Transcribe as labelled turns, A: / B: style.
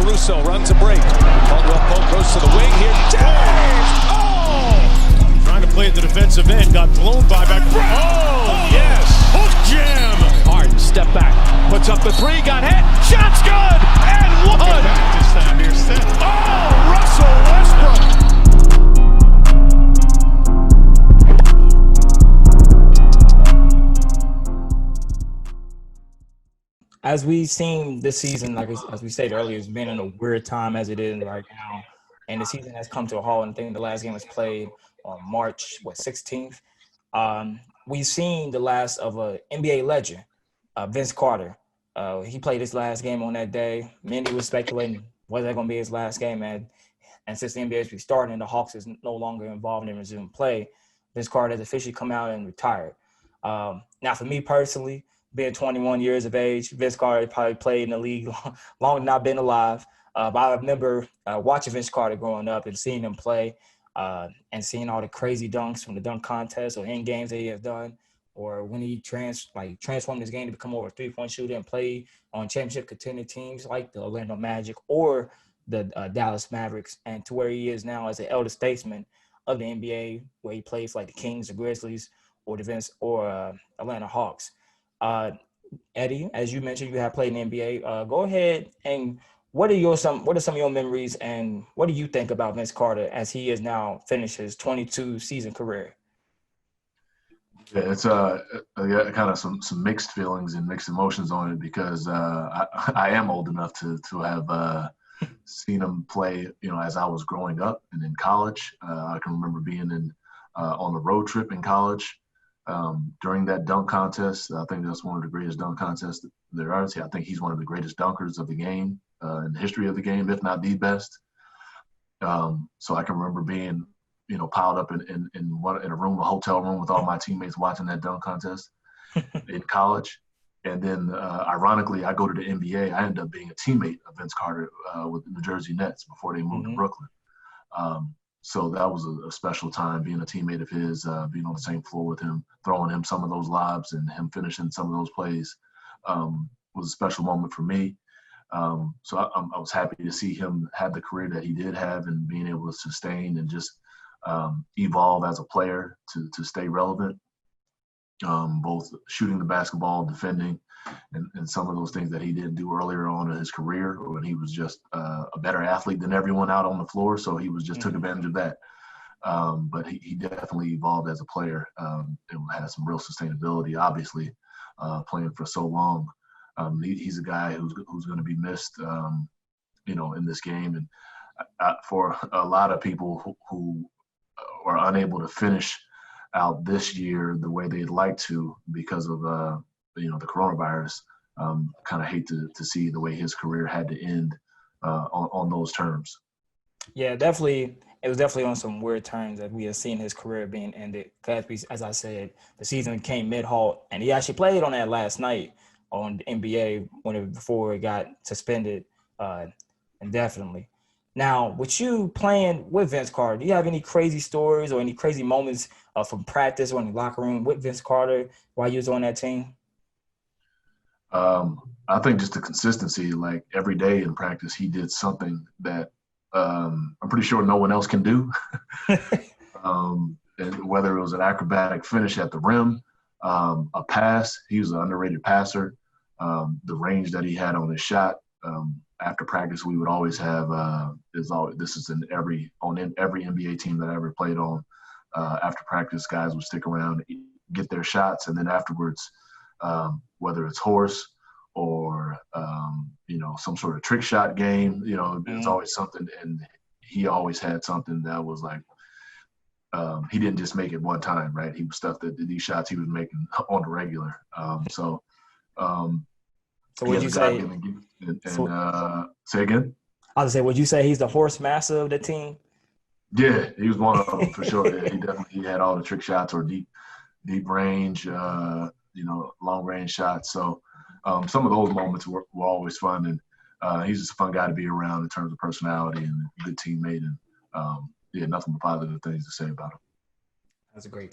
A: Russo runs a break. Caldwell Pope goes to the wing here. James! Oh!
B: Trying to play at the defensive end. Got blown by back.
A: Oh, yes!
B: Hook jam!
A: Harden step back. Puts up the three. Got hit. Shot's good! And one!
B: Back this time here, Steph.
A: Oh, Russell Westbrook!
C: As we've seen this season, as we stated earlier, it's been in a weird time as it is right now, and the season has come to a halt. And I think the last game was played on March 16th. We've seen the last of an NBA legend, Vince Carter. He played his last game on that day. Many were speculating was that going to be his last game, and since the NBA is restarting and the Hawks is no longer involved in resume play, Vince Carter has officially come out and retired. Now, for me personally, being 21 years of age, Vince Carter probably played in the league longer than I've been alive. But I remember watching Vince Carter growing up and seeing him play and seeing all the crazy dunks from the dunk contest or in games that he has done, or when he transformed his game to become more of a three-point shooter and play on championship contending teams like the Orlando Magic or the Dallas Mavericks, and to where he is now as an elder statesman of the NBA, where he plays like the Kings, the Grizzlies, or the Atlanta Hawks. Eddie, as you mentioned, you have played in the NBA. Go ahead and what are some of your memories, and what do you think about Vince Carter as he has now finished his 22-season career?
D: Yeah, it's kind of some mixed feelings and mixed emotions on it because I am old enough to have seen him play, as I was growing up and in college. I can remember being on the road trip in college. During that dunk contest, I think that's one of the greatest dunk contests there are. I think he's one of the greatest dunkers of the game, in the history of the game, if not the best. So I can remember being, piled up in a room, a hotel room with all my teammates watching that dunk contest in college. And then, ironically, I go to the NBA. I end up being a teammate of Vince Carter with the New Jersey Nets before they moved to Brooklyn. So that was a special time, being a teammate of his, being on the same floor with him, throwing him some of those lobs and him finishing some of those plays was a special moment for me. So I was happy to see him have the career that he did have and being able to sustain and just evolve as a player to stay relevant, both shooting the basketball, defending, and some of those things that he didn't do earlier on in his career when he was just a better athlete than everyone out on the floor. So he took advantage of that. But he definitely evolved as a player and had some real sustainability, obviously, playing for so long. He's a guy who's going to be missed, in this game. And for a lot of people who are unable to finish out this year the way they'd like to because of the coronavirus, kind of hate to see the way his career had to end on those terms.
C: Yeah, definitely. It was definitely on some weird terms that we have seen his career being ended. Because, as I said, the season came mid-halt, and he actually played on that last night on the NBA before it got suspended indefinitely. Now, with you playing with Vince Carter, do you have any crazy stories or any crazy moments from practice or in the locker room with Vince Carter while you was on that team?
D: I think just the consistency, like every day in practice, he did something that I'm pretty sure no one else can do. And whether it was an acrobatic finish at the rim, a pass, he was an underrated passer. The range that he had on his shot. After practice, we would always have this is in every NBA team that I ever played on. After practice, guys would stick around, get their shots, and then afterwards, whether it's horse or some sort of trick shot game, it's always something. And he always had something that was like he didn't just make it one time, right? He was stuff that these shots he was making on the regular. So
C: would you say?
D: Say again.
C: I was say, would you say he's the horse master of the team?
D: Yeah, he was one of them for sure. Yeah, he had all the trick shots or deep range, long range shots. So some of those moments were always fun, and he's just a fun guy to be around in terms of personality and a good teammate. And nothing but positive things to say about him.
C: That's a great